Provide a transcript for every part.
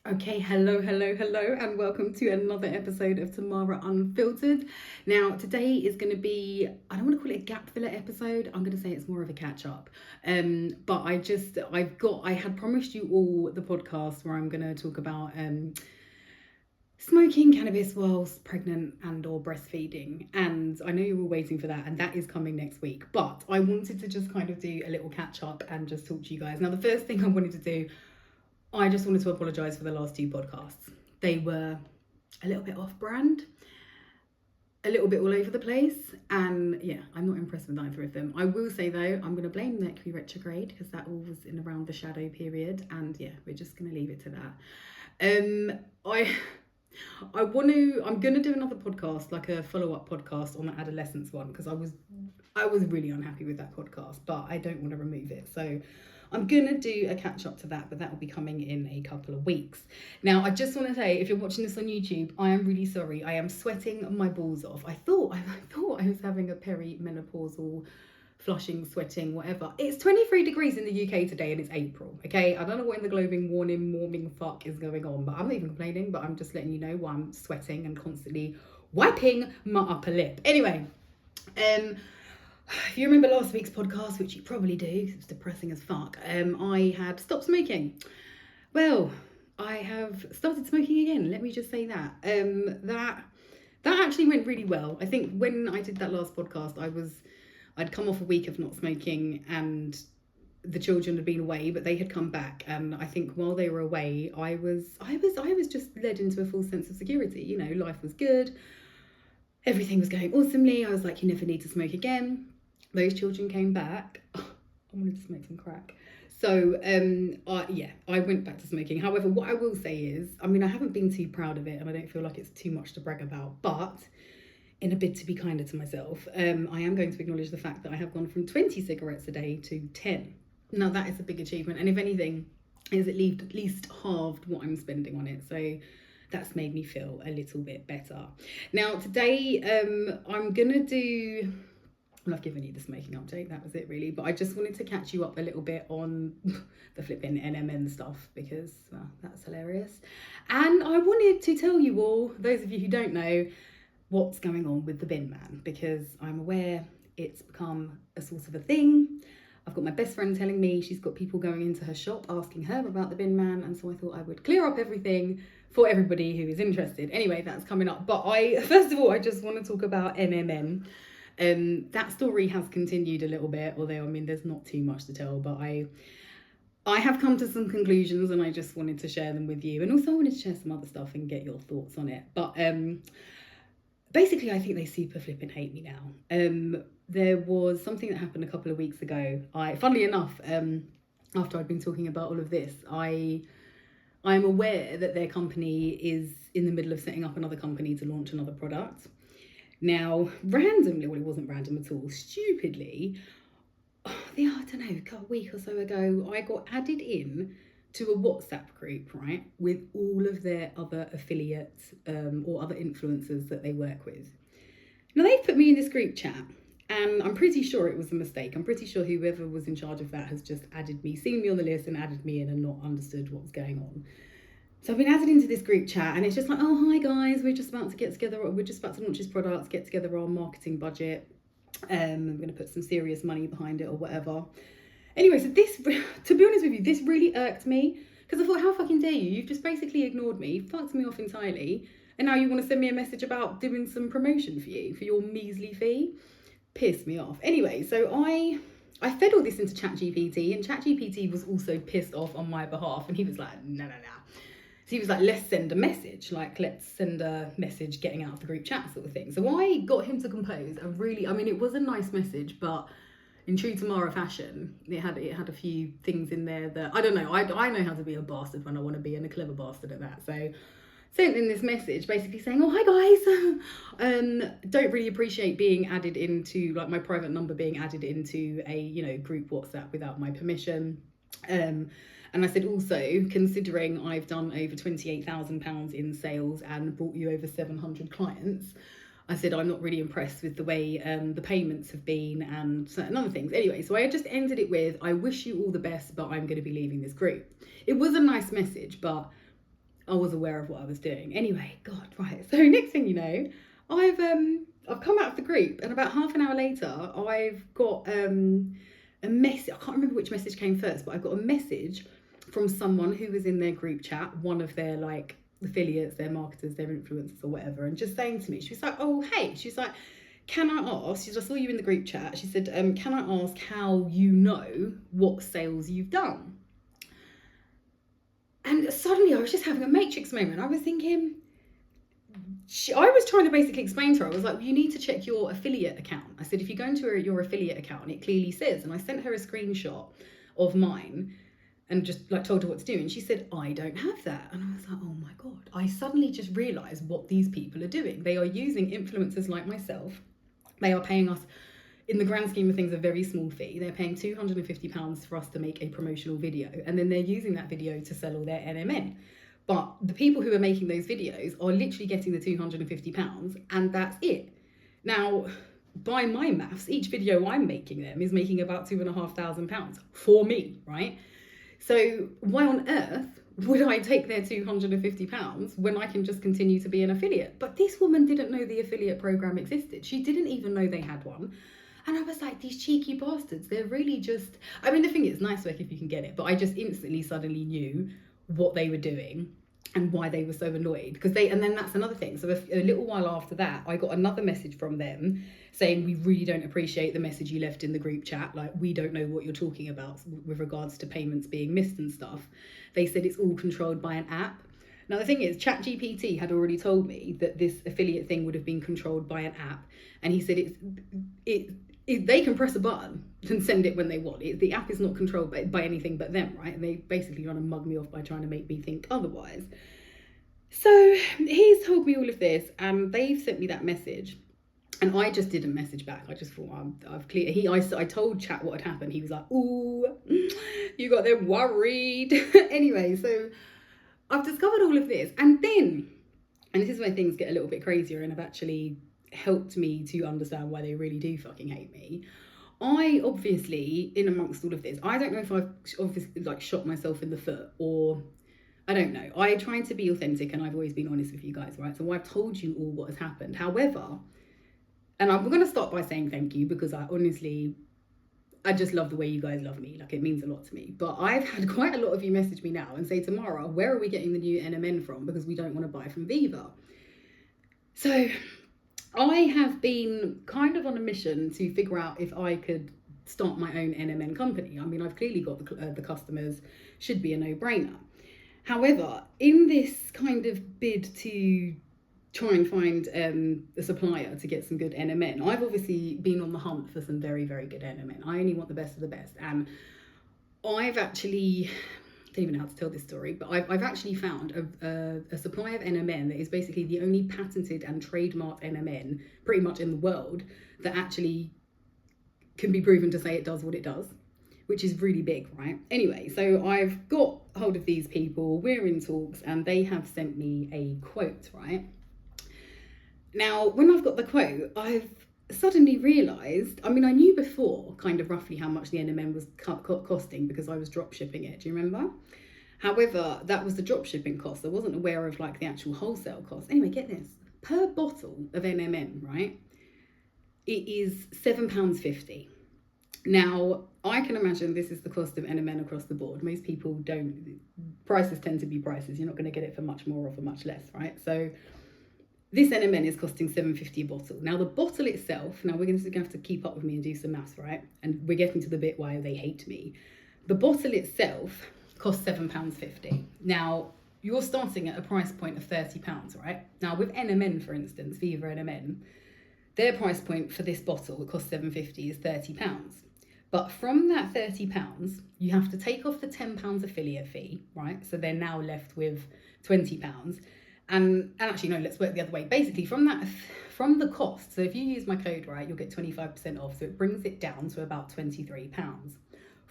Okay, hello, and welcome to another episode of Tamara Unfiltered. Now, today is going to be, I don't want to call it a gap filler episode, I'm going to say it's more of a catch up. But I had promised you all the podcast where I'm going to talk about smoking cannabis whilst pregnant and or breastfeeding. And I know you're all waiting for that, and that is coming next week. But I wanted to just kind of do a little catch up and just talk to you guys. Now, the first thing I wanted to do, I just wanted to apologise for the last two podcasts. They were a little bit off brand, a little bit all over the place, and yeah, I'm not impressed with either of them. I will say though, I'm going to blame Mercury retrograde because that all was in around the shadow period, and yeah, we're just going to leave it to that. I'm going to do another podcast, like a follow-up podcast on the adolescence one, because I was really unhappy with that podcast, but I don't want to remove it. So I'm going to do a catch up to that, but that will be coming in a couple of weeks. Now, I just want to say, if you're watching this on YouTube, I am really sorry. I am sweating my balls off. I thought I was having a perimenopausal flushing, sweating, whatever. It's 23 degrees in the UK today and it's April, okay? I don't know what in the global warming fuck is going on, but I'm not even complaining, but I'm just letting you know why I'm sweating and constantly wiping my upper lip. Anyway, if you remember last week's podcast, which you probably do, because it's depressing as fuck, I had stopped smoking. Well, I have started smoking again. Let me just say that. That actually went really well. I think when I did that last podcast, I'd come off a week of not smoking, and the children had been away, but they had come back. And I think while they were away, I was just led into a full sense of security. You know, life was good. Everything was going awesomely. I was like, you never need to smoke again. Those children came back. I wanted to smoke some crack. So, I went back to smoking. However, what I will say is, I haven't been too proud of it, and I don't feel like it's too much to brag about, but in a bid to be kinder to myself, I am going to acknowledge the fact that I have gone from 20 cigarettes a day to 10. Now, that is a big achievement, and if anything, is at least halved what I'm spending on it. So that's made me feel a little bit better. Now, today, I've given you the smoking update, that was it really, but I just wanted to catch you up a little bit on the flipping NMN stuff because, well, that's hilarious. And I wanted to tell you all, those of you who don't know, what's going on with the bin man, because I'm aware it's become a sort of a thing. I've got my best friend telling me she's got people going into her shop asking her about the bin man, and so I thought I would clear up everything for everybody who is interested. Anyway, that's coming up. But first of all, I just want to talk about NMN. That story has continued a little bit, although there's not too much to tell, but I have come to some conclusions and I just wanted to share them with you, and also I wanted to share some other stuff and get your thoughts on it. But basically, I think they super flipping hate me now. There was something that happened a couple of weeks ago. Funnily enough, after I'd been talking about all of this, I'm aware that their company is in the middle of setting up another company to launch another product. Now, randomly, well, it wasn't random at all, stupidly, I don't know, a week or so ago, I got added in to a WhatsApp group, right, with all of their other affiliates or other influencers that they work with. Now, they've put me in this group chat, and I'm pretty sure it was a mistake. I'm pretty sure whoever was in charge of that has just added me, seen me on the list and added me in and not understood what was going on. So I've been added into this group chat, and it's just like, oh, hi guys, we're just about to get together, we're just about to launch this product, get together our marketing budget. I'm going to put some serious money behind it or whatever. Anyway, so this, to be honest with you, this really irked me, because I thought, how fucking dare you? You've just basically ignored me, fucked me off entirely, and now you want to send me a message about doing some promotion for you, for your measly fee? Pissed me off. Anyway, so I fed all this into ChatGPT, and ChatGPT was also pissed off on my behalf, and he was like, no. So he was like, let's send a message, getting out of the group chat sort of thing. So I got him to compose a really, it was a nice message, but in true Tamara fashion, it had a few things in there that, I don't know, I know how to be a bastard when I want to be, and a clever bastard at that. So sent in this message basically saying, oh, hi guys, don't really appreciate being added into, like, my private number being added into a, group WhatsApp without my permission. And I said, also, considering I've done over £28,000 in sales and brought you over 700 clients, I said, I'm not really impressed with the way the payments have been and certain other things. Anyway, so I just ended it with, I wish you all the best, but I'm going to be leaving this group. It was a nice message, but I was aware of what I was doing. Anyway, God, right. So next thing you know, I've come out of the group, and about half an hour later, I've got a message. I can't remember which message came first, but I've got a message from someone who was in their group chat, one of their like affiliates, their marketers, their influencers or whatever, and just saying to me, she was like, oh, hey, she's like, can I ask, she said, I saw you in the group chat. She said, can I ask how you know what sales you've done? And suddenly I was just having a matrix moment. I was thinking, I was trying to basically explain to her, I was like, well, you need to check your affiliate account. I said, if you go into your affiliate account, it clearly says, and I sent her a screenshot of mine and just like told her what to do. And she said, I don't have that. And I was like, oh my God. I suddenly just realized what these people are doing. They are using influencers like myself. They are paying us, in the grand scheme of things, a very small fee. They're paying £250 for us to make a promotional video. And then they're using that video to sell all their NMN. But the people who are making those videos are literally getting the £250 and that's it. Now, by my maths, each video I'm making them is making about £2,500 for me, right? So why on earth would I take their £250 when I can just continue to be an affiliate? But this woman didn't know the affiliate program existed. She didn't even know they had one. And I was like, these cheeky bastards, they're really just, I mean, the thing is, nice work if you can get it, but I just instantly suddenly knew what they were doing and why they were so annoyed. Because and then that's another thing. So a little while after that, I got another message from them saying, we really don't appreciate the message you left in the group chat. Like, we don't know what you're talking about with regards to payments being missed and stuff. They said it's all controlled by an app. Now, the thing is, ChatGPT had already told me that this affiliate thing would have been controlled by an app. And he said they can press a button and send it when they want. The app is not controlled by anything but them, right? And they basically trying to mug me off by trying to make me think otherwise. So he's told me all of this and they've sent me that message. And I just didn't message back. I just thought, I've cleared. I told Chat what had happened. He was like, ooh, you got them worried. Anyway, so I've discovered all of this. And then, and this is where things get a little bit crazier and have actually helped me to understand why they really do fucking hate me. I obviously, in amongst all of this, I don't know if I've obviously like shot myself in the foot or I don't know. I try to be authentic and I've always been honest with you guys, right? So I've told you all what has happened. However, and I'm going to start by saying thank you because I just love the way you guys love me. Like, it means a lot to me. But I've had quite a lot of you message me now and say, Tamara, where are we getting the new NMN from? Because we don't want to buy from Viva. So I have been kind of on a mission to figure out if I could start my own NMN company. I mean, I've clearly got the customers, should be a no-brainer. However, in this kind of bid to try and find a supplier to get some good NMN, I've obviously been on the hunt for some very, very good NMN. I only want the best of the best. And I've actually, I don't even know how to tell this story, but I've actually found a supply of NMN that is basically the only patented and trademarked NMN pretty much in the world that actually can be proven to say it does what it does, which is really big, right? Anyway, so I've got hold of these people, we're in talks, and they have sent me a quote, right? Now, when I've got the quote, I've suddenly realised, I mean, I knew before kind of roughly how much the NMN was costing because I was drop shipping it, do you remember? However, that was the drop shipping cost. I wasn't aware of like the actual wholesale cost. Anyway, get this, per bottle of NMN, right? It is £7.50. Now, I can imagine this is the cost of NMN across the board. Most people don't, prices tend to be prices. You're not going to get it for much more or for much less, right? So this NMN is costing £7.50 a bottle. Now, the bottle itself, now we're going to have to keep up with me and do some maths, right? And we're getting to the bit why they hate me. The bottle itself costs £7.50. Now, you're starting at a price point of £30, right? Now, with NMN, for instance, Viva NMN, their price point for this bottle, it costs £7.50, is £30. But from that £30, you have to take off the £10 affiliate fee, right? So they're now left with £20. And actually, no, let's work the other way. Basically, from the cost, so if you use my code, right, you'll get 25% off. So it brings it down to about £23.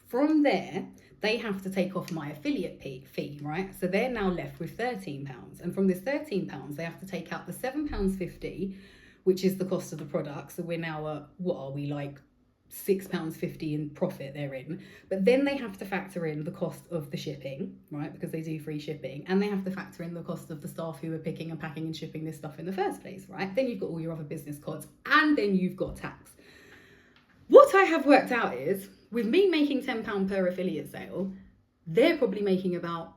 From there, they have to take off my affiliate fee, right? So they're now left with £13. And from this £13, they have to take out the £7.50, which is the cost of the product. So we're now at, what are we, like £6.50 in profit they're in, but then they have to factor in the cost of the shipping, right, because they do free shipping, and they have to factor in the cost of the staff who are picking and packing and shipping this stuff in the first place, right? Then you've got all your other business costs, and then you've got tax. What I have worked out is, with me making £10 per affiliate sale, they're probably making about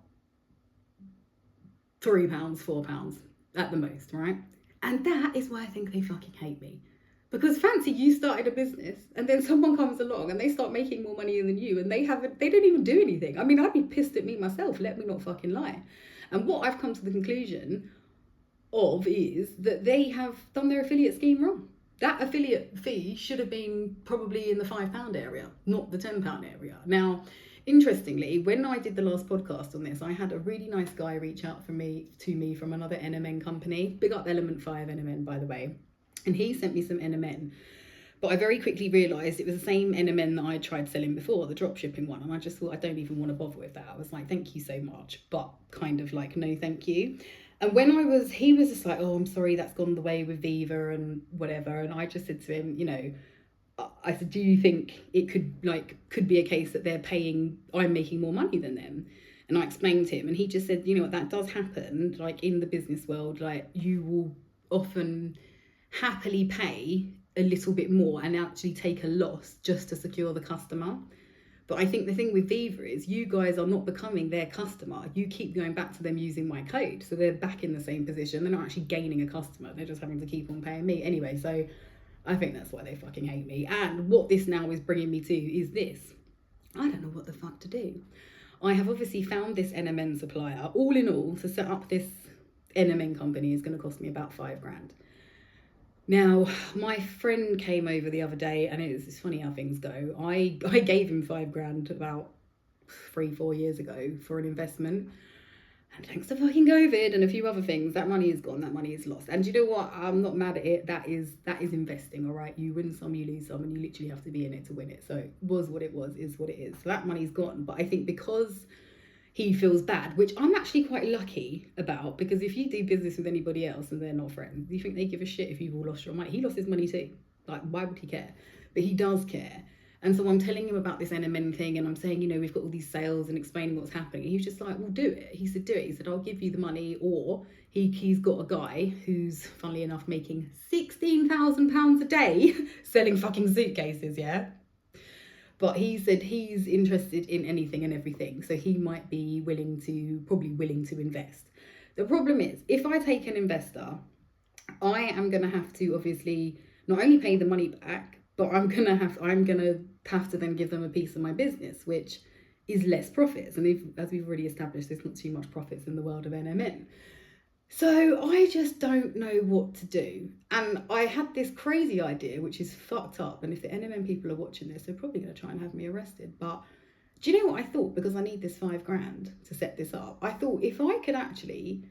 £3, £4 at the most, right? And that is why I think they fucking hate me. Because fancy you started a business and then someone comes along and they start making more money than you and they don't even do anything. I mean, I'd be pissed at me myself, let me not fucking lie. And what I've come to the conclusion of is that they have done their affiliate scheme wrong. That affiliate fee should have been probably in the £5 area, not the £10 area. Now, interestingly, when I did the last podcast on this, I had a really nice guy reach out to me from another NMN company. Big up Element 5 NMN, by the way. And he sent me some NMN. But I very quickly realised it was the same NMN that I tried selling before, the dropshipping one. And I just thought, I don't even want to bother with that. I was like, thank you so much. But kind of like, no, thank you. And when he was just like, oh, I'm sorry, that's gone the way with Viva and whatever. And I just said to him, I said, do you think it could be a case that I'm making more money than them? And I explained to him, and he just said, what, that does happen, like in the business world, like you will often happily pay a little bit more and actually take a loss just to secure the customer. But I think the thing with Viva is you guys are not becoming their customer. You keep going back to them using my code. So they're back in the same position. They're not actually gaining a customer. They're just having to keep on paying me. Anyway, so I think that's why they fucking hate me. And what this now is bringing me to is this. I don't know what the fuck to do. I have obviously found this NMN supplier. All in all, to set up this NMN company is going to cost me about £5,000. Now, my friend came over the other day, and it's funny how things go. I gave him £5,000 about 3-4 years ago for an investment. And thanks to fucking COVID and a few other things, that money is gone, that money is lost. And you know what? I'm not mad at it. That is investing, all right? You win some, you lose some, and you literally have to be in it to win it. So it was what it was, is what it is. So that money's gone. But I think because he feels bad, which I'm actually quite lucky about, because if you do business with anybody else and they're not friends, do you think they give a shit if you've all lost your money? He lost his money too. Like, why would he care? But he does care. And so I'm telling him about this NMN thing, and I'm saying, we've got all these sales and explaining what's happening. And he was just like, well, do it. He said, do it. He said, I'll give you the money. Or he's got a guy who's, funnily enough, making £16,000 a day selling fucking suitcases, yeah? But he said he's interested in anything and everything. So he might be probably willing to invest. The problem is, if I take an investor, I am going to have to obviously not only pay the money back, but I'm gonna have to then give them a piece of my business, which is less profits. And as we've already established, there's not too much profits in the world of NMN. So I just don't know what to do. And I had this crazy idea, which is fucked up. And if the NMN people are watching this, they're probably gonna try and have me arrested. But do you know what I thought? Because I need this £5,000 to set this up. I thought if I could actually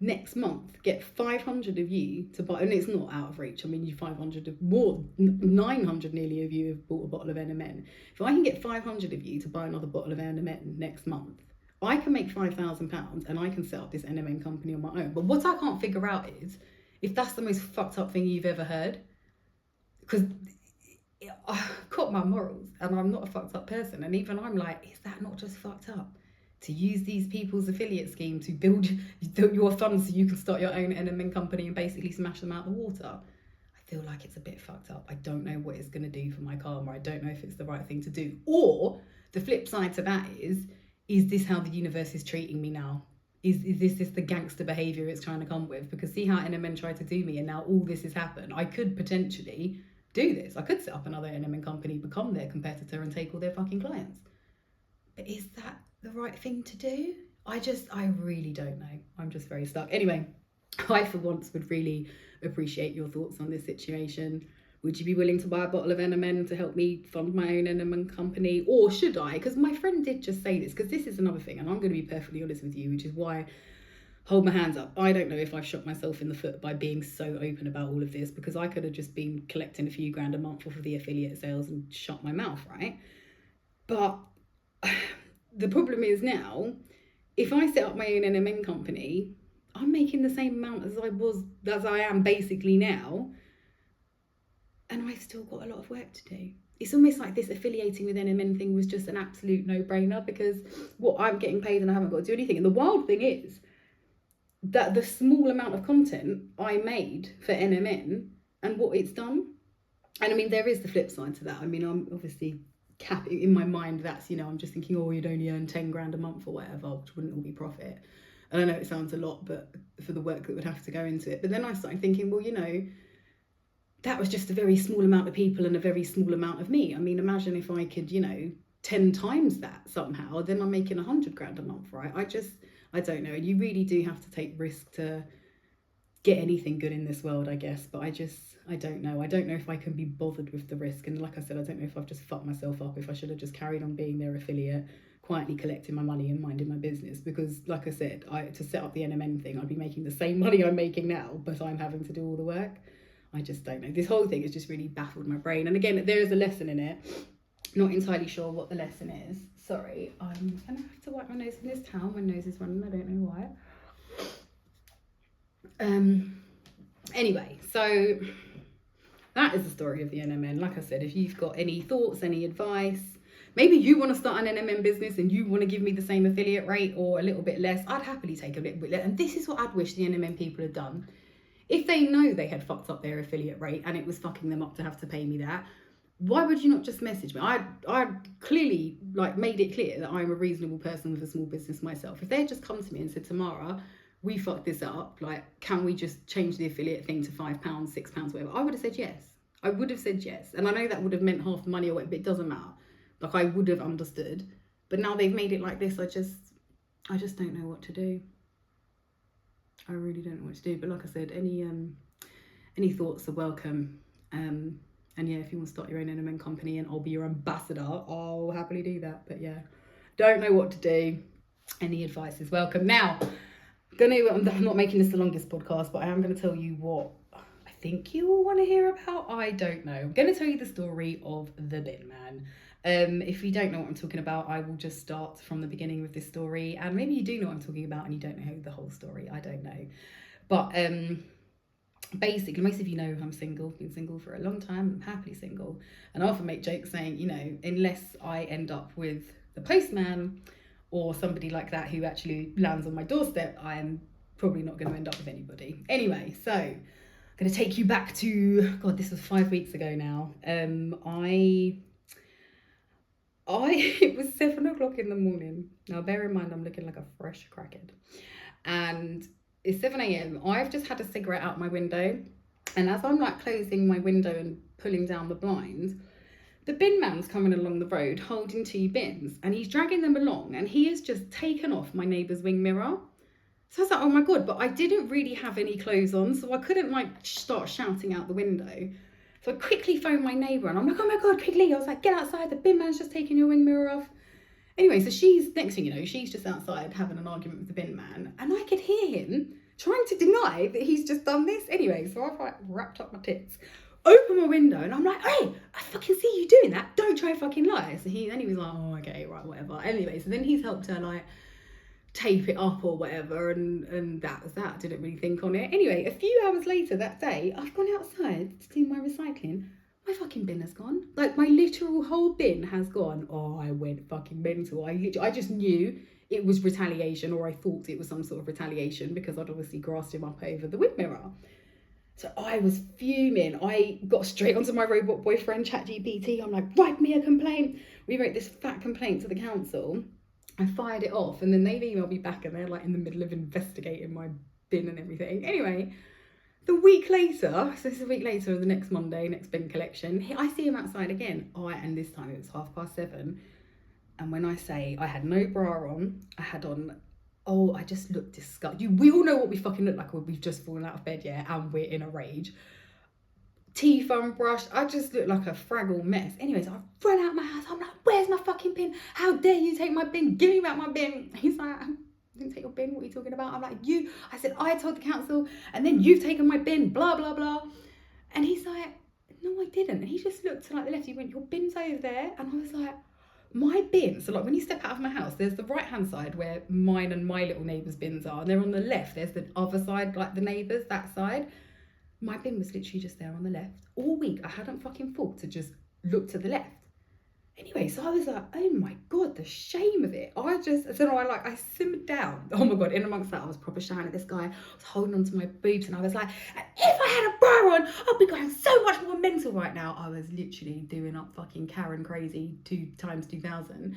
next month get 500 of you to buy, and it's not out of reach, I mean, you 500 of more, 900 nearly of you have bought a bottle of NMN. If I can get 500 of you to buy another bottle of NMN next month, I can make £5,000 and I can set up this NMN company on my own. But what I can't figure out is if that's the most fucked up thing you've ever heard, because I've got my morals and I'm not a fucked up person, and even I'm like, is that not just fucked up? To use these people's affiliate scheme to build your funds so you can start your own NMN company and basically smash them out the water. I feel like it's a bit fucked up. I don't know what it's going to do for my karma. I don't know if it's the right thing to do. Or the flip side to that is this how the universe is treating me now? Is this the gangster behaviour it's trying to come with? Because see how NMN tried to do me and now all this has happened. I could potentially do this. I could set up another NMN company, become their competitor and take all their fucking clients. But is that the right thing to do? I really don't know. I'm just very stuck. Anyway, I for once would really appreciate your thoughts on this situation. Would you be willing to buy a bottle of NMN to help me fund my own NMN company? Or should I? Because my friend did just say this, because this is another thing, and I'm going to be perfectly honest with you, which is why, hold my hands up, I don't know if I've shot myself in the foot by being so open about all of this, because I could have just been collecting a few grand a month off of the affiliate sales and shut my mouth, right? But the problem is now, if I set up my own NMN company, I'm making the same amount as I am basically now, and I've still got a lot of work to do. it's almost like this affiliating with NMN thing was just an absolute no-brainer, because what, I'm getting paid and I haven't got to do anything. And the wild thing is that the small amount of content I made for NMN and what it's done. And I mean, there is the flip side to that. I mean, I'm obviously in my mind, that's, you know, I'm just thinking, oh, you'd only earn 10 grand a month or whatever, which wouldn't all be profit. And I know it sounds a lot, but for the work that would have to go into it. But then I started thinking, well, you know, that was just a very small amount of people and a very small amount of me. I mean, imagine if I could, you know, 10 times that somehow, then I'm making 100 grand a month, right? I don't know. And you really do have to take risk to get anything good in this world, I guess. But I don't know. I don't know if I can be bothered with the risk. And like I said, I don't know if I've just fucked myself up, if I should have just carried on being their affiliate, quietly collecting my money and minding my business. Because like I said, to set up the NMN thing, I'd be making the same money I'm making now, but I'm having to do all the work. I just don't know. This whole thing has just really baffled my brain. And again, there is a lesson in it. Not entirely sure what the lesson is. Sorry, I'm gonna have to wipe my nose in this towel. My nose is running, I don't know why. Anyway, so that is the story of the NMN. Like I said, if you've got any thoughts, any advice, maybe you want to start an NMN business and you want to give me the same affiliate rate or a little bit less, I'd happily take a little bit less. And this is what I'd wish the NMN people had done. If they know they had fucked up their affiliate rate and it was fucking them up to have to pay me that, why would you not just message me? I clearly like made it clear that I'm a reasonable person with a small business myself. If they had just come to me and said, Tamara, we fucked this up, like, can we just change the affiliate thing to £5, £6, whatever, I would have said yes. I would have said yes. And I know that would have meant half the money or whatever, but it doesn't matter. Like, I would have understood. But now they've made it like this, I just don't know what to do. I really don't know what to do. But like I said, any thoughts are welcome. And yeah, if you want to start your own NMN company and I'll be your ambassador, I'll happily do that. But yeah, don't know what to do. Any advice is welcome. Now, I'm not making this the longest podcast, but I am going to tell you what I think you all want to hear about. I don't know. I'm going to tell you the story of the bin man. If you don't know what I'm talking about, I will just start from the beginning with this story. And maybe you do know what I'm talking about and you don't know the whole story. I don't know. But basically, most of you know I'm single, been single for a long time, I'm happily single. And I often make jokes saying, you know, unless I end up with the postman or somebody like that who actually lands on my doorstep, I'm probably not going to end up with anybody. Anyway, so I'm going to take you back to, God, this was 5 weeks ago now. It was 7 o'clock in the morning. Now, bear in mind, I'm looking like a fresh crackhead. And it's 7 a.m. I've just had a cigarette out my window. And as I'm like closing my window and pulling down the blinds, the bin man's coming along the road holding 2 bins and he's dragging them along and he has just taken off my neighbour's wing mirror. So I was like, oh my God, but I didn't really have any clothes on, so I couldn't like start shouting out the window. So I quickly phoned my neighbour and I'm like, oh my God, quickly. I was like, get outside, the bin man's just taking your wing mirror off. Anyway, so next thing you know, she's just outside having an argument with the bin man and I could hear him trying to deny that he's just done this. Anyway, so I've like wrapped up my tits, open my window and I'm like, hey, I fucking see you doing that. Don't try fucking lie. So he was like, oh, okay, right, whatever. Anyway, so then he's helped her like tape it up or whatever, and that was that. Didn't really think on it. Anyway, a few hours later that day, I've gone outside to do my recycling. My fucking bin has gone. Like, my literal whole bin has gone. Oh, I went fucking mental. I just knew it was retaliation, or I thought it was some sort of retaliation because I'd obviously grassed him up over the wing mirror. So I was fuming. I got straight onto my robot boyfriend, ChatGPT. I'm like, write me a complaint. We wrote this fat complaint to the council. I fired it off and then they've emailed me back and they're like in the middle of investigating my bin and everything. Anyway, the week later, so this is a week later, the next Monday, next bin collection, I see him outside again. And this time it was 7:30. And when I say I had no bra on, I had on, I just looked disgusting. We all know what we fucking look like when we've just fallen out of bed, yeah, and we're in a rage. Teeth unbrushed, I just looked like a fraggle mess. Anyways, I run out of my house, I'm like, where's my fucking bin? How dare you take my bin? Give me back my bin. He's like, I didn't take your bin, what are you talking about? I'm like, I said, I told the council, and then you've taken my bin, blah, blah, blah. And he's like, no, I didn't. And he just looked to like the left, he went, your bin's over there. And I was like, my bin, so like when you step out of my house, there's the right hand side where mine and my little neighbour's bins are, and they're on the left, there's the other side, like the neighbours, that side. My bin was literally just there on the left. All week I hadn't fucking thought to just look to the left. Anyway, so I was like, oh my God, the shame of it. I simmered down. Oh my God, in amongst that, I was proper shouting at this guy. I was holding onto my boobs and I was like, if I had a bra on, I'd be going so much more mental right now. I was literally doing up fucking Karen crazy 2 times 2000.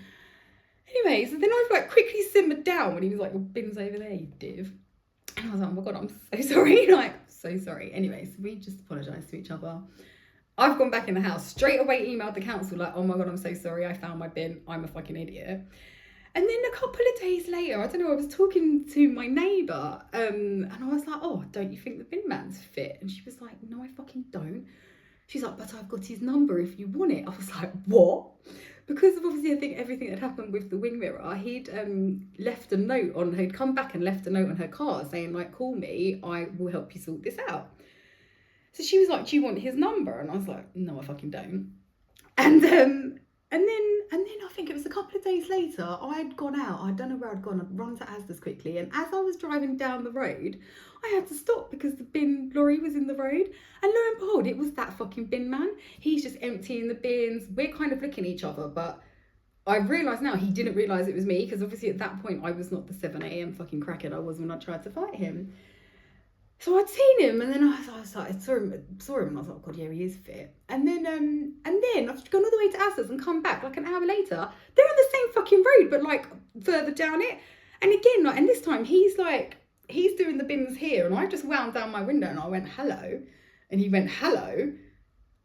Anyway, so then I like quickly simmered down when he was like, your bin's over there, you div. And I was like, oh my God, I'm so sorry. Like, so sorry. Anyway, so we just apologised to each other. I've gone back in the house, straight away emailed the council like, oh my God, I'm so sorry, I found my bin, I'm a fucking idiot. And then a couple of days later, I don't know, I was talking to my neighbour and I was like, oh, don't you think the bin man's fit? And she was like, no, I fucking don't. She's like, but I've got his number if you want it. I was like, what? Because obviously I think everything that happened with the wing mirror, he'd come back and left a note on her car saying like, call me, I will help you sort this out. So she was like, do you want his number? And I was like, no, I fucking don't. And then I think it was a couple of days later, I'd gone out. I don't know where I'd gone. I'd run to Asda's quickly. And as I was driving down the road, I had to stop because the bin lorry was in the road. And lo and behold, it was that fucking bin man. He's just emptying the bins. We're kind of looking at each other, but I realise now he didn't realise it was me because obviously at that point I was not the 7 a.m. fucking crackhead I was when I tried to fight him. So I'd seen him, and then I saw him, and I was like, God, yeah, he is fit. And then I've gone all the way to Asda's and come back like an hour later. They're on the same fucking road, but like further down it. And again, like, and this time he's doing the bins here, and I just wound down my window and I went hello, and he went hello,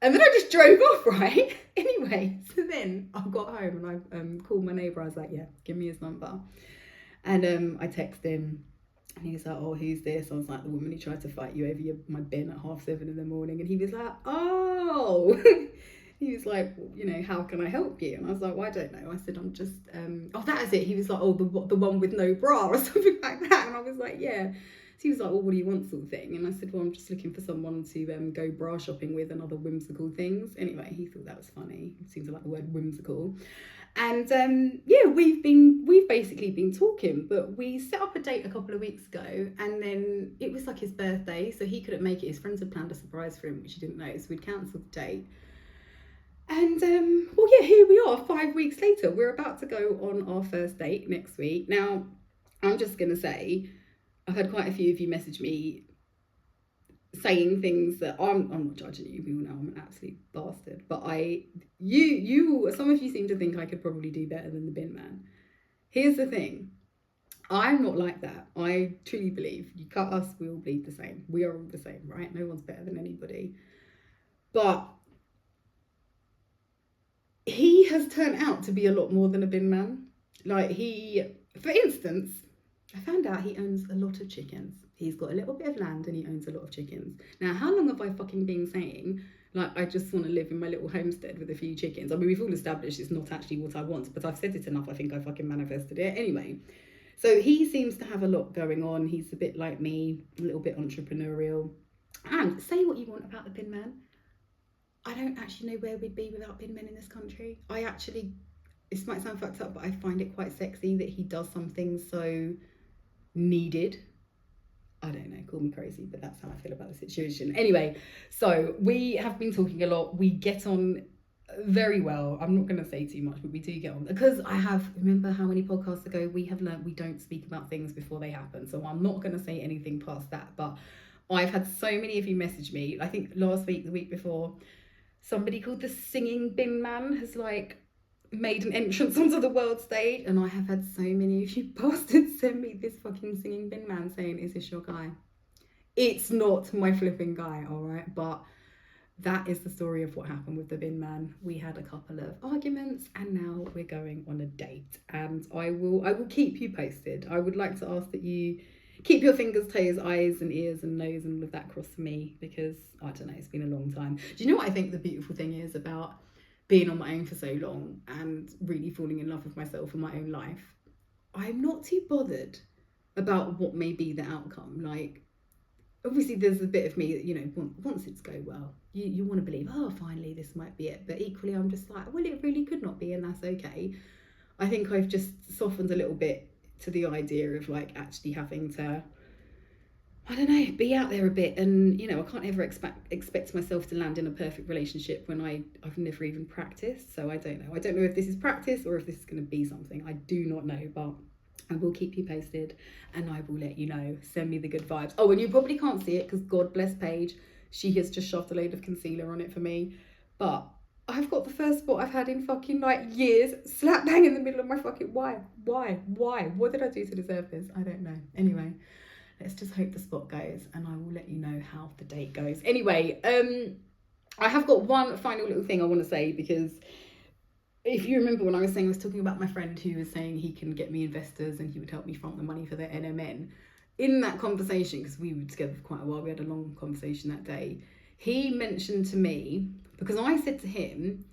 and then I just drove off, right? Anyway, so then I got home and I called my neighbour. I was like, yeah, give me his number, and I texted him. And he was like, oh, who's this? I was like, the woman who tried to fight you over my bin at 7:30 in the morning. And he was like, oh. He was like, well, you know, how can I help you? And I was like, well, I don't know. I said, I'm just, oh, that is it. He was like, oh, the one with no bra or something like that. And I was like, yeah. So he was like, well, what do you want, sort of thing? And I said, well, I'm just looking for someone to go bra shopping with and other whimsical things. Anyway, he thought that was funny. He seems to like the word whimsical. And yeah, we've basically been talking, but we set up a date a couple of weeks ago, and then it was like his birthday, so he couldn't make it. His friends had planned a surprise for him, which he didn't know, so we'd cancelled the date. And well, yeah, here we are 5 weeks later. We're about to go on our first date next week. Now, I'm just gonna say, I've had quite a few of you message me saying things that I'm not judging you. We all know I'm an absolute bastard, but some of you seem to think I could probably do better than the bin man. Here's the thing, I'm not like that. I truly believe you cut us, we all bleed the same. We are all the same, right? No one's better than anybody. But he has turned out to be a lot more than a bin man. Like for instance, I found out he owns a lot of chickens. He's got a little bit of land and he owns a lot of chickens. Now, how long have I fucking been saying, like, I just want to live in my little homestead with a few chickens? I mean, we've all established it's not actually what I want, but I've said it enough. I think I fucking manifested it. Anyway, so he seems to have a lot going on. He's a bit like me, a little bit entrepreneurial. And say what you want about the bin man, I don't actually know where we'd be without bin men in this country. This might sound fucked up, but I find it quite sexy that he does something so needed. I don't know, call me crazy, but that's how I feel about the situation. Anyway, so we have been talking a lot. We get on very well. I'm not going to say too much, but we do get on. Because remember how many podcasts ago we have learned we don't speak about things before they happen. So I'm not going to say anything past that. But I've had so many of you message me. I think last week, the week before, somebody called the Singing Bin Man has made an entrance onto the world stage, and I have had so many of you bastards send me this fucking Singing Bin Man saying, is this your guy? It's not my flipping guy, all right? But that is the story of what happened with the bin man. We had a couple of arguments and now we're going on a date, and I will keep you posted. I would like to ask that you keep your fingers, toes, eyes and ears and nose and all of that crossed for me, because I don't know, it's been a long time. Do you know what I think the beautiful thing is about being on my own for so long and really falling in love with myself and my own life? I'm not too bothered about what may be the outcome. Like, obviously there's a bit of me that, you know, wants it to go well. You want to believe, oh, finally this might be it. But equally I'm just like, well, it really could not be, and that's okay. I think I've just softened a little bit to the idea of like actually having to I don't know, be out there a bit. And, you know, I can't ever expect myself to land in a perfect relationship when I've never even practiced. So I don't know. I don't know if this is practice or if this is going to be something. I do not know, but I will keep you posted and I will let you know. Send me the good vibes. Oh, and you probably can't see it because God bless Paige. She has just shoved a load of concealer on it for me. But I've got the first spot I've had in fucking like years slap bang in the middle of my fucking... Why? What did I do to deserve this? I don't know. Anyway, let's just hope the spot goes and I will let you know how the date goes. Anyway, I have got one final little thing I want to say, because if you remember when I was talking about my friend who was saying he can get me investors and he would help me front the money for their NMN. In that conversation, because we were together for quite a while, we had a long conversation that day, he mentioned to me, because I said to him,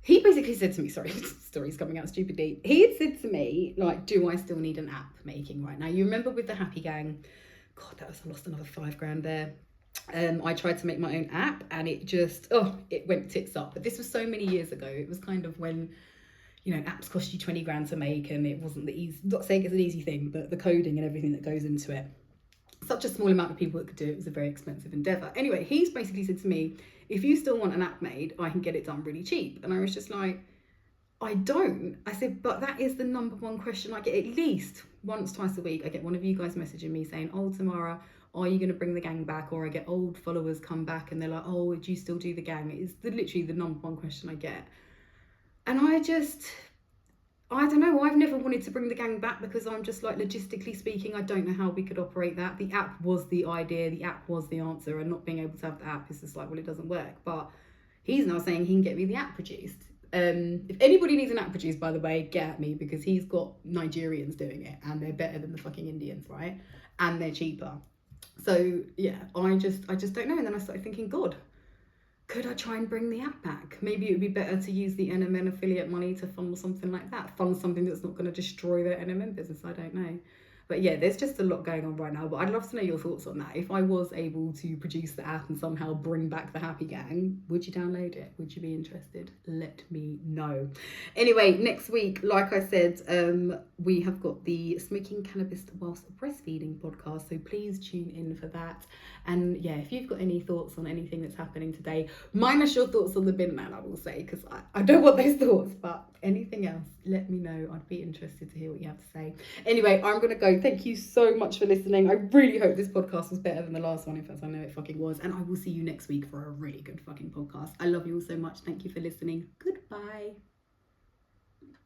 he basically said to me, sorry, story's coming out stupidly. He had said to me, like, do I still need an app making right now? You remember with the Happy Gang, God, I lost another $5,000 there. I tried to make my own app and it just, it went tits up. But this was so many years ago. It was kind of when, you know, apps cost you 20 grand to make and it wasn't the easy, not saying it's an easy thing, but the coding and everything that goes into it. Such a small amount of people that could do it. It was a very expensive endeavour. Anyway, he's basically said to me, if you still want an app made, I can get it done really cheap. And I was just like, I don't. I said, but that is the number one question I get at least once, twice a week. I get one of you guys messaging me saying, oh, Tamara, are you going to bring the gang back? Or I get old followers come back and they're like, oh, do you still do the gang? It's literally the number one question I get. And I don't know, I've never wanted to bring the gang back because I'm just like, logistically speaking, I don't know how we could operate that. The app was the idea, the app was the answer, and not being able to have the app is just like, well, it doesn't work. But he's now saying he can get me the app produced. If anybody needs an app produced, by the way, get at me, because he's got Nigerians doing it and they're better than the fucking Indians, right? And they're cheaper. So yeah, I just don't know. And then I started thinking, God, could I try and bring the app back? Maybe it would be better to use the NMN affiliate money to fund something like that. Fund something that's not going to destroy their NMN business. I don't know. But yeah, there's just a lot going on right now. But I'd love to know your thoughts on that. If I was able to produce the app and somehow bring back the Happy Gang, would you download it? Would you be interested? Let me know. Anyway, next week, like I said, we have got the Smoking Cannabis Whilst Breastfeeding podcast. So please tune in for that. And yeah, if you've got any thoughts on anything that's happening today, minus your thoughts on the bin man, I will say, because I don't want those thoughts, but anything else, let me know. I'd be interested to hear what you have to say. Anyway, I'm going to go. Thank you so much for listening. I really hope this podcast was better than the last one. In fact, I know it fucking was. And I will see you next week for a really good fucking podcast. I love you all so much. Thank you for listening. Goodbye.